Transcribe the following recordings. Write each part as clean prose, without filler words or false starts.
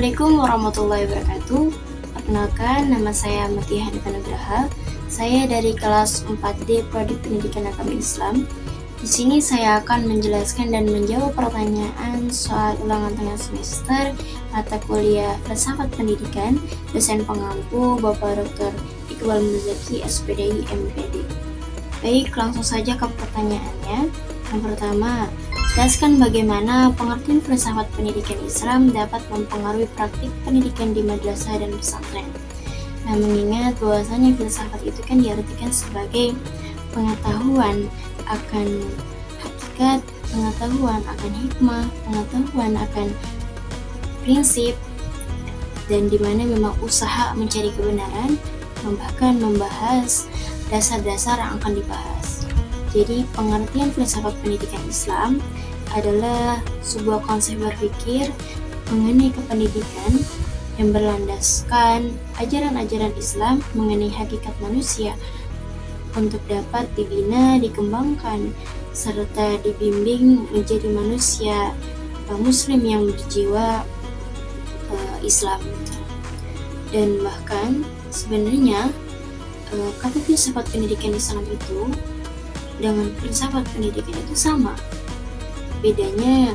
Assalamualaikum warahmatullahi wabarakatuh. Perkenalkan, nama saya Mutia Hanifah Nugraha. Saya dari kelas 4D Prodi Pendidikan Agama Islam. Di sini saya akan menjelaskan dan menjawab pertanyaan soal ulangan tengah semester mata kuliah Filsafat Pendidikan, dosen pengampu Bapak Dr. Iqbal Muzaki, SPDI, MPD. Baik, langsung saja ke pertanyaannya. Yang pertama, jelaskan bagaimana pengertian filsafat pendidikan Islam dapat mempengaruhi praktik pendidikan di madrasah dan pesantren. Nah, mengingat bahwasanya filsafat itu kan diartikan sebagai pengetahuan akan hakikat, pengetahuan akan hikmah, pengetahuan akan prinsip, dan dimana memang usaha mencari kebenaran, bahkan membahas dasar-dasar yang akan dibahas. Jadi pengertian filsafat pendidikan Islam adalah sebuah konsep berpikir mengenai kependidikan yang berlandaskan ajaran-ajaran Islam mengenai hakikat manusia untuk dapat dibina, dikembangkan, serta dibimbing menjadi manusia muslim yang berjiwa Islam. Dan bahkan sebenarnya kata filsafat pendidikan Islam itu dengan filsafat pendidikan itu sama. Bedanya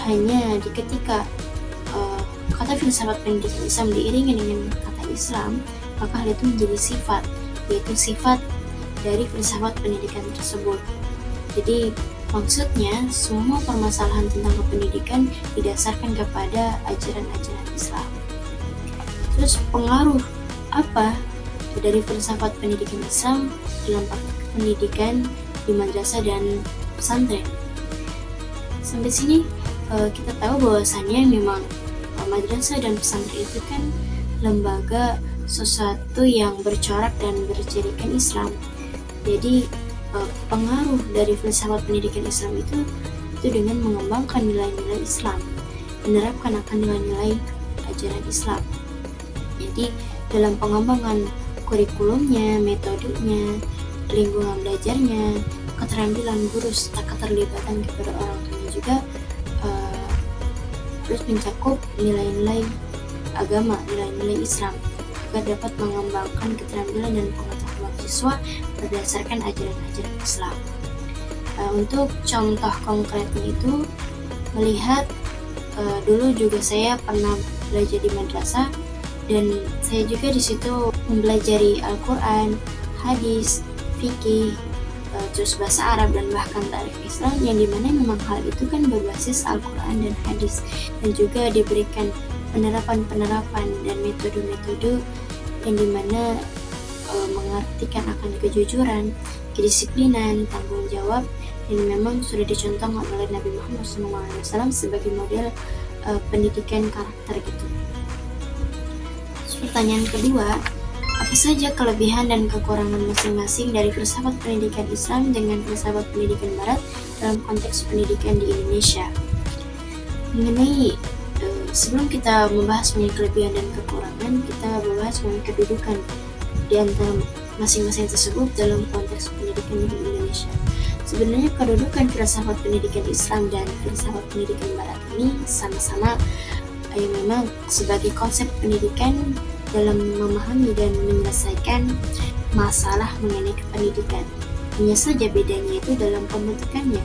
hanya di ketika kata filsafat pendidikan Islam diiringi dengan kata Islam, maka hal itu menjadi sifat, yaitu sifat dari filsafat pendidikan tersebut. Jadi maksudnya semua permasalahan tentang kependidikan didasarkan kepada ajaran-ajaran Islam. Terus pengaruh apa dari filsafat pendidikan Islam dalam pendidikan di madrasah dan pesantren? Sampai sini kita tahu bahwasannya memang madrasah dan pesantren itu kan lembaga sesuatu yang bercorak dan berjadikan Islam. Jadi pengaruh dari filsafat pendidikan Islam itu dengan mengembangkan nilai-nilai Islam, menerapkan akan nilai-nilai ajaran Islam. Jadi dalam pengembangan kurikulumnya, metodenya, lingkungan belajarnya, keterampilan guru serta keterlibatan kepada orang tuanya juga terus mencakup nilai-nilai agama, nilai-nilai Islam agar dapat mengembangkan keterampilan dan pengetahuan siswa berdasarkan ajaran-ajaran Islam. Untuk contoh konkretnya itu melihat dulu juga saya pernah belajar di madrasah dan saya juga di situ mempelajari Al-Quran, hadis, fikih, terus bahasa Arab dan bahkan tarikh Islam, yang dimana memang hal itu kan berbasis Al-Quran dan hadis, dan juga diberikan penerapan-penerapan dan metode-metode yang dimana mengartikan akan kejujuran, kedisiplinan, tanggung jawab, dan memang sudah dicontohkan oleh Nabi Muhammad SAW sebagai model pendidikan karakter gitu. Pertanyaan kedua, apa saja kelebihan dan kekurangan masing-masing dari filsafat pendidikan Islam dengan filsafat pendidikan Barat dalam konteks pendidikan di Indonesia? Mengenai sebelum kita membahas mengenai kelebihan dan kekurangan, kita membahas mengenai kedudukan di antara masing-masing tersebut dalam konteks pendidikan di Indonesia. Sebenarnya kedudukan filsafat pendidikan Islam dan filsafat pendidikan Barat ini sama-sama yang memang sebagai konsep pendidikan dalam memahami dan menyelesaikan masalah mengenai kependidikan. Hanya saja bedanya itu dalam pembentukannya.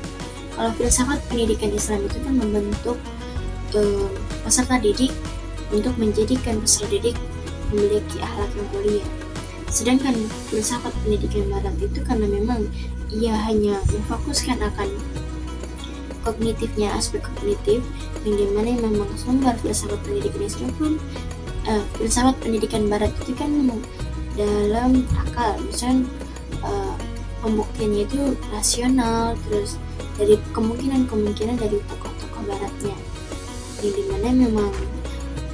Kalau filsafat pendidikan Islam itu kan membentuk peserta didik untuk menjadikan peserta didik memiliki akhlak yang mulia. Sedangkan filsafat pendidikan Barat itu karena memang ia hanya memfokuskan akan kognitifnya, aspek kognitif, yang dimana memang sumber filsafat pendidikan Islam pun filsafat pendidikan Barat itu kan dalam akal, misalnya pembuktiannya itu rasional, terus dari kemungkinan dari tokoh-tokoh Baratnya, yang dimana memang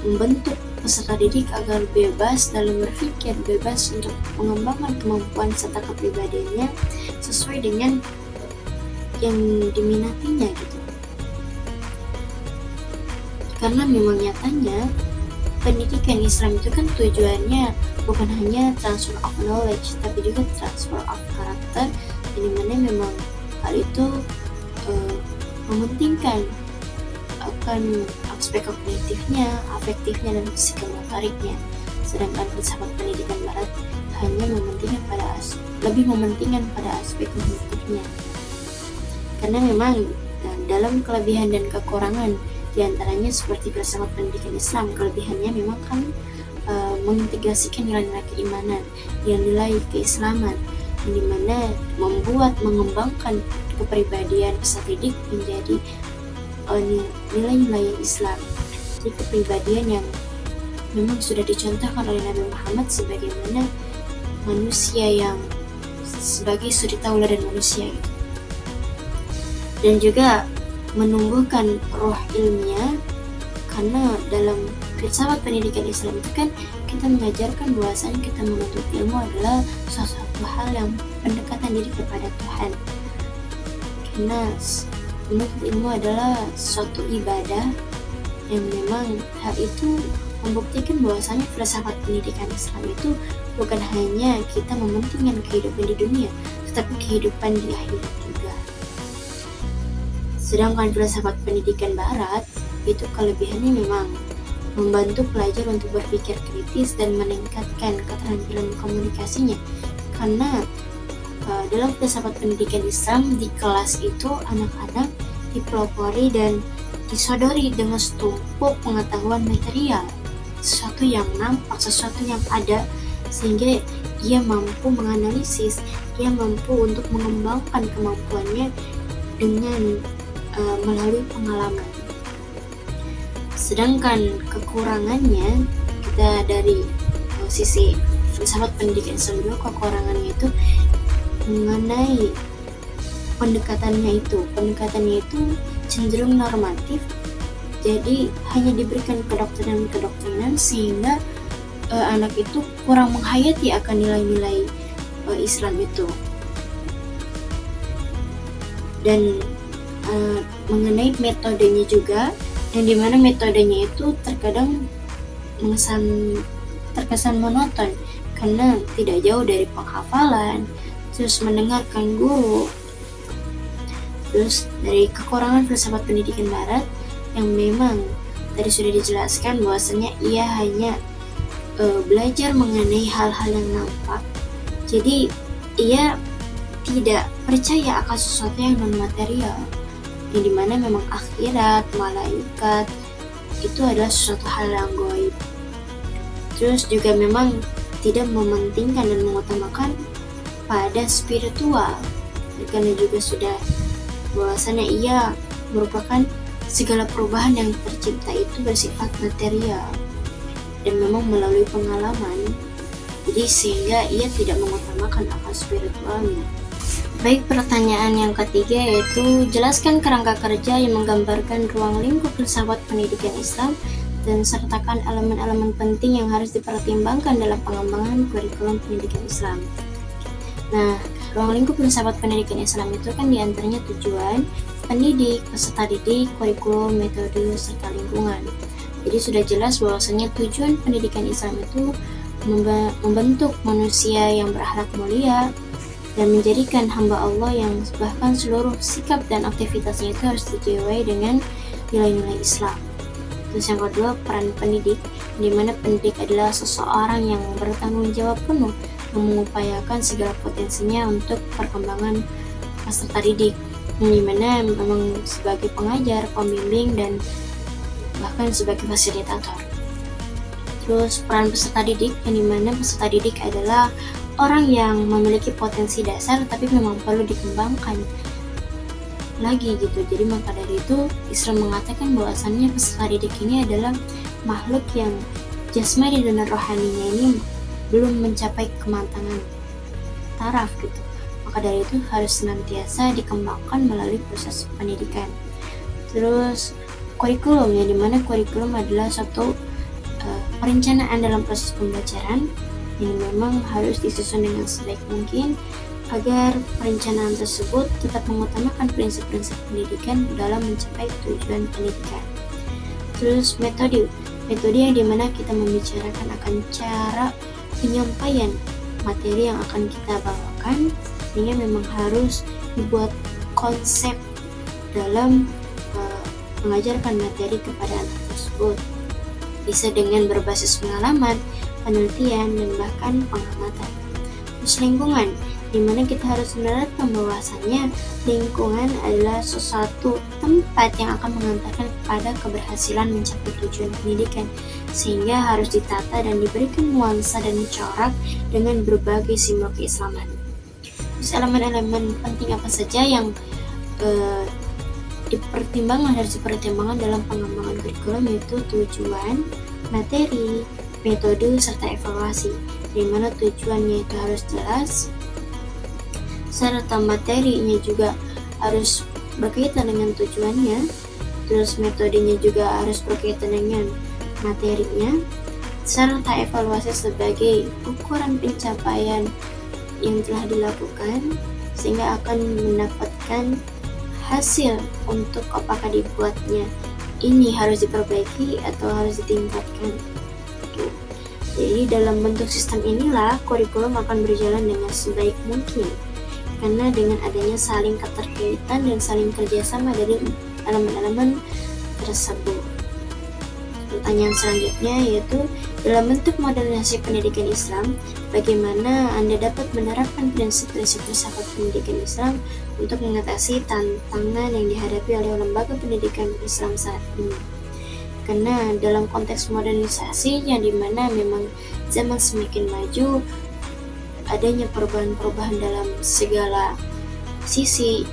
membentuk peserta didik agar bebas dalam berpikir, bebas untuk mengembangkan kemampuan serta kepribadiannya sesuai dengan yang diminatinya gitu. Karena memang nyatanya pendidikan Islam itu kan tujuannya bukan hanya transfer of knowledge, tapi juga transfer of karakter, di mana memang hal itu mementingkan akan aspek kognitifnya, afektifnya, dan psikomotoriknya. Sedangkan filsafat pendidikan barat hanya lebih mementingkan pada aspek kognitifnya. Karena memang dalam kelebihan dan kekurangan diantaranya seperti filsafat pendidikan Islam, kelebihannya memang kan mengintegrasikan nilai-nilai keimanan, nilai keislaman, yang dimana mengembangkan kepribadian peserta didik menjadi nilai-nilai Islam. Jadi kepribadian yang memang sudah dicontohkan oleh Nabi Muhammad sebagaimana manusia yang sebagai suri tauladan manusia gitu. Dan juga menumbuhkan roh ilmiah, karena dalam filsafat pendidikan Islam itu kan kita mengajarkan bahwasanya kita menuntut ilmu adalah sesuatu hal yang pendekatan diri kepada Tuhan. Karena menuntut ilmu adalah suatu ibadah yang memang hal itu membuktikan bahwasanya filsafat pendidikan Islam itu bukan hanya kita mementingkan kehidupan di dunia, tetapi kehidupan di akhirat juga. Sedangkan filsafat pendidikan barat itu kelebihannya memang membantu pelajar untuk berpikir kritis dan meningkatkan keterampilan komunikasinya. Karena dalam filsafat pendidikan Islam di kelas itu anak-anak dipelopori dan disodori dengan setumpuk pengetahuan material, sesuatu yang nampak, sesuatu yang ada, sehingga ia mampu menganalisis, ia mampu untuk mengembangkan kemampuannya dengan melalui pengalaman. Sedangkan kekurangannya, kita dari sisi filsafat pendidikan Islam juga, kekurangannya itu mengenai pendekatannya itu cenderung normatif, jadi hanya diberikan kedoktrinan sehingga anak itu kurang menghayati akan nilai-nilai Islam itu. Dan mengenai metodenya juga, yang dimana metodenya itu terkadang terkesan monoton karena tidak jauh dari penghafalan, terus mendengarkan guru. Terus dari kekurangan filsafat pendidikan barat yang memang tadi sudah dijelaskan bahwasanya ia hanya belajar mengenai hal-hal yang nampak, jadi ia tidak percaya akan sesuatu yang non material, yang dimana memang akhirat, malaikat itu adalah sesuatu hal yang gaib. Terus juga memang tidak mementingkan dan mengutamakan pada spiritual, karena juga sudah bahwasanya ia merupakan segala perubahan yang tercipta itu bersifat material dan memang melalui pengalaman, jadi sehingga ia tidak mengutamakan akal spiritualnya. Baik, pertanyaan yang ketiga yaitu jelaskan kerangka kerja yang menggambarkan ruang lingkup filsafat pendidikan Islam dan sertakan elemen-elemen penting yang harus dipertimbangkan dalam pengembangan kurikulum pendidikan Islam. Nah, ruang lingkup filsafat pendidikan Islam itu kan diantaranya tujuan, pendidik, peserta didik, kurikulum, metode, serta lingkungan. Jadi sudah jelas bahwasanya tujuan pendidikan Islam itu membentuk manusia yang berakhlak mulia dan menjadikan hamba Allah yang bahkan seluruh sikap dan aktivitasnya itu harus dijiwai dengan nilai-nilai Islam. Terus yang kedua, peran pendidik, di mana pendidik adalah seseorang yang bertanggung jawab penuh yang mengupayakan segala potensinya untuk perkembangan peserta didik, di mana memang sebagai pengajar, pembimbing, dan bahkan sebagai fasilitator. Terus peran peserta didik, yang dimana peserta didik adalah orang yang memiliki potensi dasar tapi memang perlu dikembangkan lagi gitu. Jadi maka dari itu Islam mengatakan bahwasannya peserta didik ini adalah makhluk yang jasmani dan rohaninya ini belum mencapai kematangan taraf gitu. Maka dari itu harus senantiasa dikembangkan melalui proses pendidikan. Terus kurikulum, yang dimana kurikulum adalah suatu perencanaan dalam proses pembelajaran yang memang harus disusun dengan sebaik mungkin agar perencanaan tersebut tetap mengutamakan prinsip-prinsip pendidikan dalam mencapai tujuan pendidikan. Terus metode yang dimana kita membicarakan akan cara penyampaian materi yang akan kita bawakan, sehingga memang harus dibuat konsep dalam mengajarkan materi kepada anak tersebut. Bisa dengan berbasis pengalaman, penelitian, dan bahkan pengamatan. Terus lingkungan, di mana kita harus menerapkan bahwasannya lingkungan adalah sesuatu tempat yang akan mengantarkan kepada keberhasilan mencapai tujuan pendidikan, sehingga harus ditata dan diberikan nuansa dan corak dengan berbagai simbol keislaman. Terus elemen-elemen penting apa saja yang harus dipertimbangkan dalam pengembangan kurikulum, yaitu tujuan, materi, metode, serta evaluasi, di mana tujuannya itu harus jelas, serta materinya juga harus berkaitan dengan tujuannya, terus metodenya juga harus berkaitan dengan materinya, serta evaluasi sebagai ukuran pencapaian yang telah dilakukan, sehingga akan mendapatkan hasil untuk apakah dibuatnya ini harus diperbaiki atau harus ditingkatkan. Jadi dalam bentuk sistem inilah kurikulum akan berjalan dengan sebaik mungkin, karena dengan adanya saling keterkaitan dan saling kerjasama dari elemen-elemen tersebut. Pertanyaan selanjutnya yaitu, dalam bentuk modernisasi pendidikan Islam, bagaimana Anda dapat menerapkan prinsip-prinsip filsafat pendidikan Islam untuk mengatasi tantangan yang dihadapi oleh lembaga pendidikan Islam saat ini? Karena dalam konteks modernisasi yang dimana memang zaman semakin maju, adanya perubahan-perubahan dalam segala sisi,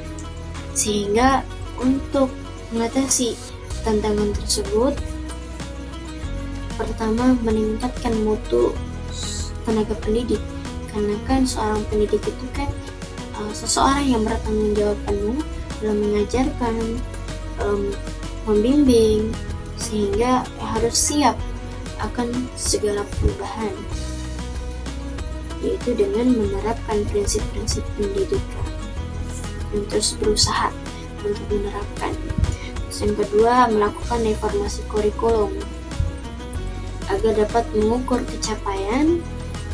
sehingga untuk mengatasi tantangan tersebut, pertama, meningkatkan mutu tenaga pendidik, karena kan seorang pendidik itu kan seseorang yang bertanggung jawab penuh dalam mengajarkan, membimbing, sehingga harus siap akan segala perubahan, yaitu dengan menerapkan prinsip-prinsip pendidikan dan terus berusaha untuk menerapkan. Yang kedua, melakukan reformasi kurikulum agar dapat mengukur pencapaian,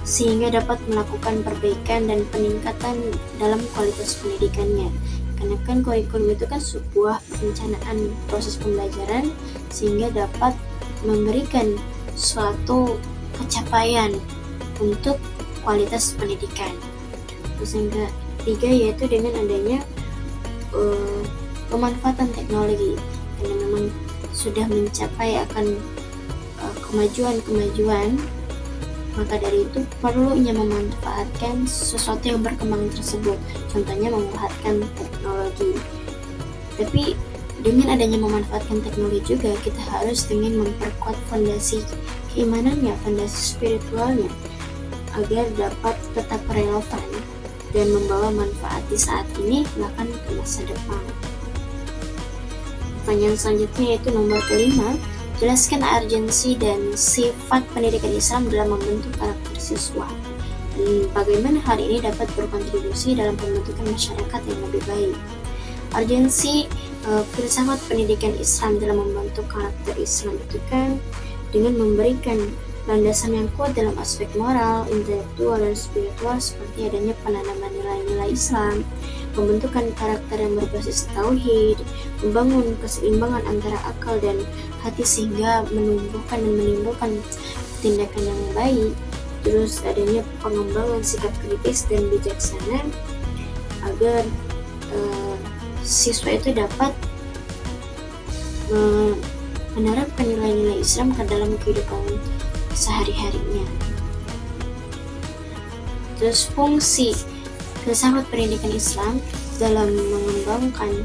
sehingga dapat melakukan perbaikan dan peningkatan dalam kualitas pendidikannya. Karena kan kurikulum itu kan sebuah perencanaan proses pembelajaran, sehingga dapat memberikan suatu pencapaian untuk kualitas pendidikan. Terus yang ketiga yaitu dengan adanya pemanfaatan teknologi, karena memang sudah mencapai akan kemajuan, maka dari itu perlunya memanfaatkan sesuatu yang berkembang tersebut, contohnya memanfaatkan teknologi. Tapi dengan adanya memanfaatkan teknologi juga, kita harus dengan memperkuat fondasi keimanannya, fondasi spiritualnya, agar dapat tetap relevan dan membawa manfaat di saat ini bahkan ke masa depan. Pertanyaan selanjutnya yaitu nomor kelima, jelaskan urgensi dan sifat pendidikan Islam dalam membentuk karakter siswa, dan bagaimana hal ini dapat berkontribusi dalam pembentukan masyarakat yang lebih baik. Urgensi filsafat pendidikan Islam dalam membentuk karakter Islam itu kan dengan memberikan landasan yang kuat dalam aspek moral, intelektual, dan spiritual, seperti adanya penanaman nilai-nilai Islam, pembentukan karakter yang berbasis tauhid, membangun keseimbangan antara akal dan hati sehingga menumbuhkan dan menimbulkan tindakan yang baik. Terus adanya pengembangan sikap kritis dan bijaksana agar siswa itu dapat menerapkan nilai-nilai Islam ke dalam kehidupan sehari-harinya. Terus fungsi filsafat pendidikan Islam dalam mengembangkan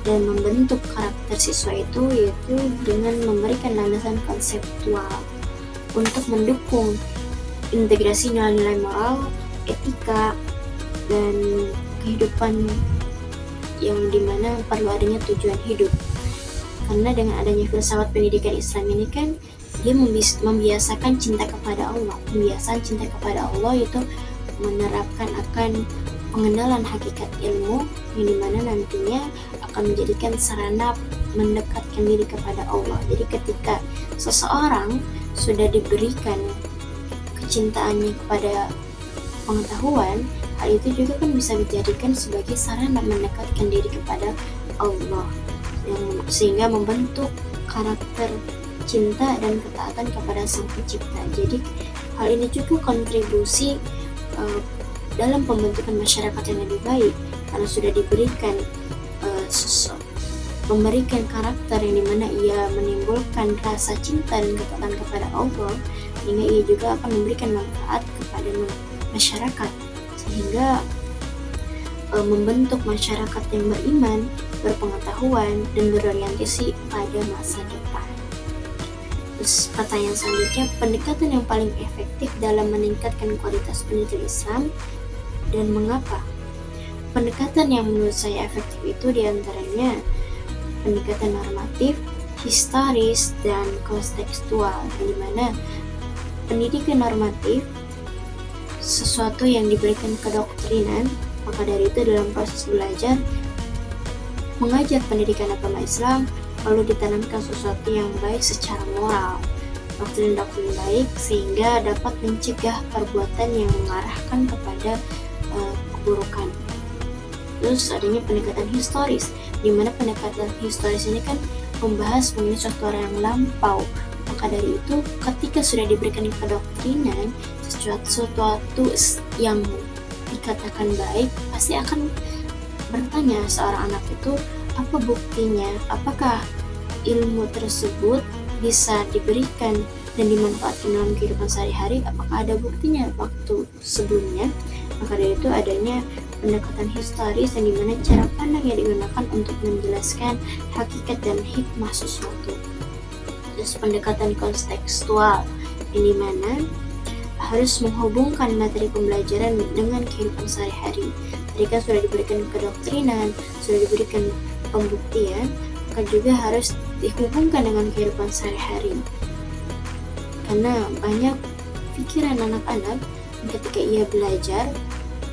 dan membentuk karakter siswa itu yaitu dengan memberikan landasan konseptual untuk mendukung integrasi nilai-nilai moral, etika, dan kehidupan yang dimana perlu adanya tujuan hidup. Karena dengan adanya filsafat pendidikan Islam ini kan dia membiasakan cinta kepada Allah. Pembiasaan cinta kepada Allah itu menerapkan akan pengenalan hakikat ilmu yang dimana nantinya akan menjadikan sarana mendekatkan diri kepada Allah. Jadi ketika seseorang sudah diberikan kecintaannya kepada pengetahuan, hal itu juga kan bisa dijadikan sebagai sarana mendekatkan diri kepada Allah, yang sehingga membentuk karakter cinta dan ketaatan kepada Sang Pencipta. Jadi hal ini juga kontribusi dalam pembentukan masyarakat yang lebih baik, karena sudah diberikan memberikan karakter yang dimana ia menimbulkan rasa cinta dan ketaatan kepada Allah, sehingga ia juga akan memberikan manfaat kepada masyarakat, sehingga membentuk masyarakat yang beriman, berpengetahuan, dan berorientasi pada masa depan. Terus pertanyaan selanjutnya, pendekatan yang paling efektif dalam meningkatkan kualitas pendidikan Islam dan mengapa? Pendekatan yang menurut saya efektif itu diantaranya pendekatan normatif, historis, dan kontekstual, di mana pendidikan normatif sesuatu yang diberikan kedoktrinan, maka dari itu dalam proses belajar mengajar pendidikan agama Islam lalu ditanamkan sesuatu yang baik secara moral, doktrin-doktrin baik, sehingga dapat mencegah perbuatan yang mengarahkan kepada keburukan. Terus adanya pendekatan historis, di mana pendekatan historis ini kan membahas mengenai suatu yang lampau. Maka dari itu, ketika sudah diberikan kedoktrinan, sesuatu yang dikatakan baik, pasti akan bertanya seorang anak itu, apa buktinya? Apakah ilmu tersebut bisa diberikan dan dimanfaatkan dalam kehidupan sehari-hari? Apakah ada buktinya waktu sebelumnya? Maka dari itu adanya pendekatan historis yang dimana cara pandang yang digunakan untuk menjelaskan hakikat dan hikmah sesuatu. Terus pendekatan kontekstual yang dimana harus menghubungkan materi pembelajaran dengan kehidupan sehari-hari. Tadi kan sudah diberikan kedoktrinan, sudah diberikan pembuktian, maka juga harus dihubungkan dengan kehidupan sehari-hari. Karena banyak pikiran anak-anak ketika ia belajar,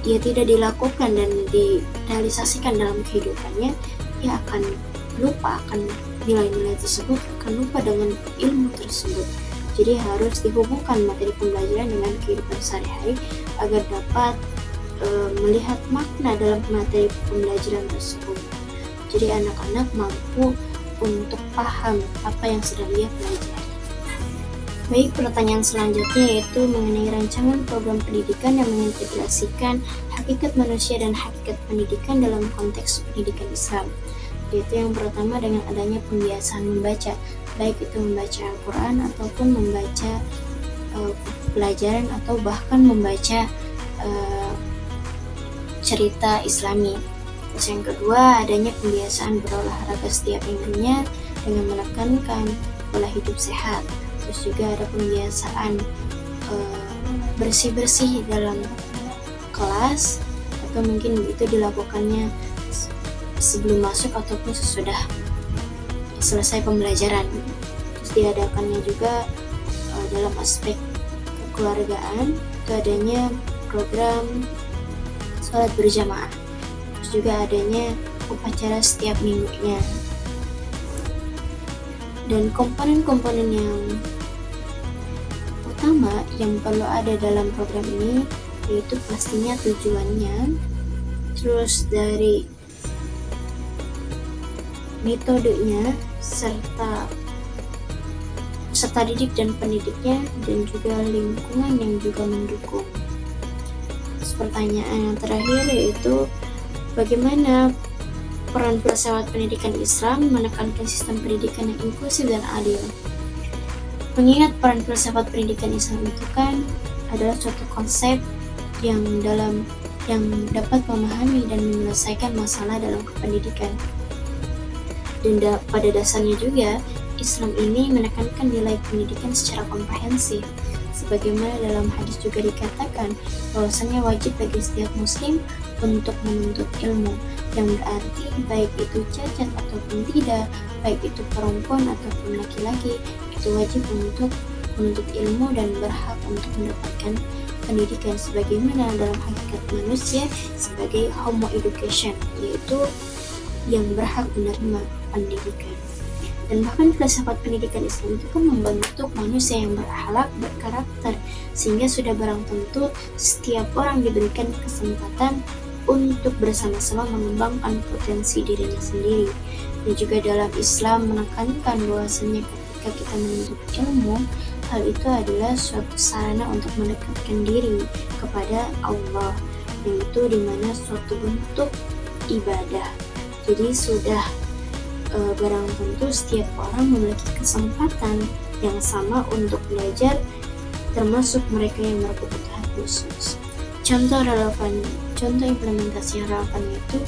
ia tidak dilakukan dan direalisasikan dalam kehidupannya, ia akan lupa akan nilai-nilai tersebut, akan lupa dengan ilmu tersebut. Jadi harus dihubungkan materi pembelajaran dengan kehidupan sehari-hari agar dapat melihat makna dalam materi pembelajaran tersebut. Jadi anak-anak mampu untuk paham apa yang sedang dia pelajari. Baik, pertanyaan selanjutnya yaitu mengenai rancangan program pendidikan yang mengintegrasikan hakikat manusia dan hakikat pendidikan dalam konteks pendidikan Islam. Yaitu yang pertama dengan adanya pembiasaan membaca, baik itu membaca Al-Quran ataupun membaca pelajaran atau bahkan membaca cerita Islami. Terus yang kedua adanya pembiasaan berolahraga setiap minggunya dengan menekankan pola hidup sehat. Terus juga ada pembiasaan bersih-bersih dalam kelas, atau mungkin itu dilakukannya sebelum masuk ataupun sesudah selesai pembelajaran. Terus diadakannya juga dalam aspek kekeluargaan, itu adanya program sholat berjamaah. Terus juga adanya upacara setiap minggunya. Dan komponen-komponen yang utama yang perlu ada dalam program ini yaitu pastinya tujuannya, terus dari metodenya, serta peserta didik dan pendidiknya, dan juga lingkungan yang juga mendukung. Terus pertanyaan yang terakhir yaitu bagaimana peran filsafat pendidikan Islam menekankan sistem pendidikan yang inklusif dan adil. Mengingat peran filsafat pendidikan Islam itu kan adalah suatu konsep yang dapat memahami dan menyelesaikan masalah dalam kependidikan. Dan pada dasarnya juga Islam ini menekankan nilai pendidikan secara komprehensif. Sebagaimana dalam hadis juga dikatakan bahwasanya wajib bagi setiap muslim untuk menuntut ilmu, yang berarti baik itu cacat ataupun tidak, baik itu perempuan ataupun laki-laki, itu wajib untuk menuntut ilmu dan berhak untuk mendapatkan pendidikan sebagaimana dalam hakikat manusia sebagai homo education, yaitu yang berhak menerima pendidikan. Dan bahkan filsafat pendidikan Islam itu kan membentuk manusia yang berakhlak, berkarakter, sehingga sudah barang tentu setiap orang diberikan kesempatan untuk bersama-sama mengembangkan potensi dirinya sendiri. Dan juga dalam Islam menekankan bahwasanya ketika kita menuntut ilmu, hal itu adalah suatu sarana untuk mendekatkan diri kepada Allah, yaitu dimana suatu bentuk ibadah. Jadi sudah barang tentu setiap orang memiliki kesempatan yang sama untuk belajar, termasuk mereka yang berkebutuhan khusus. Contoh implementasi yang relevan itu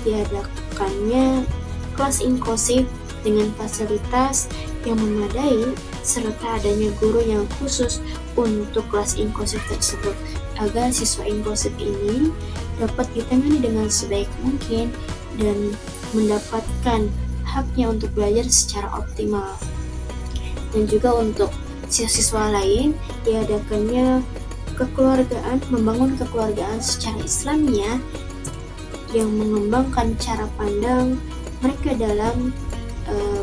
diadakannya kelas inklusif dengan fasilitas yang memadai serta adanya guru yang khusus untuk kelas inklusif tersebut, agar siswa inklusif ini dapat ditangani dengan sebaik mungkin dan mendapatkan haknya untuk belajar secara optimal. Dan juga untuk siswa lain diadakannya membangun kekeluargaan secara Islamiyah yang mengembangkan cara pandang mereka dalam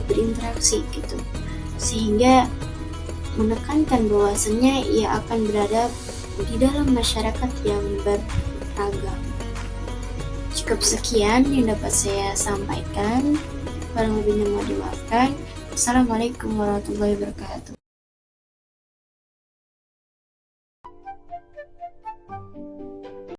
berinteraksi gitu, sehingga menekankan bahwasannya ia akan berada di dalam masyarakat yang beragam. Cukup sekian yang dapat saya sampaikan, kurang lebihnya mohon dimaafkan. Assalamualaikum warahmatullahi wabarakatuh.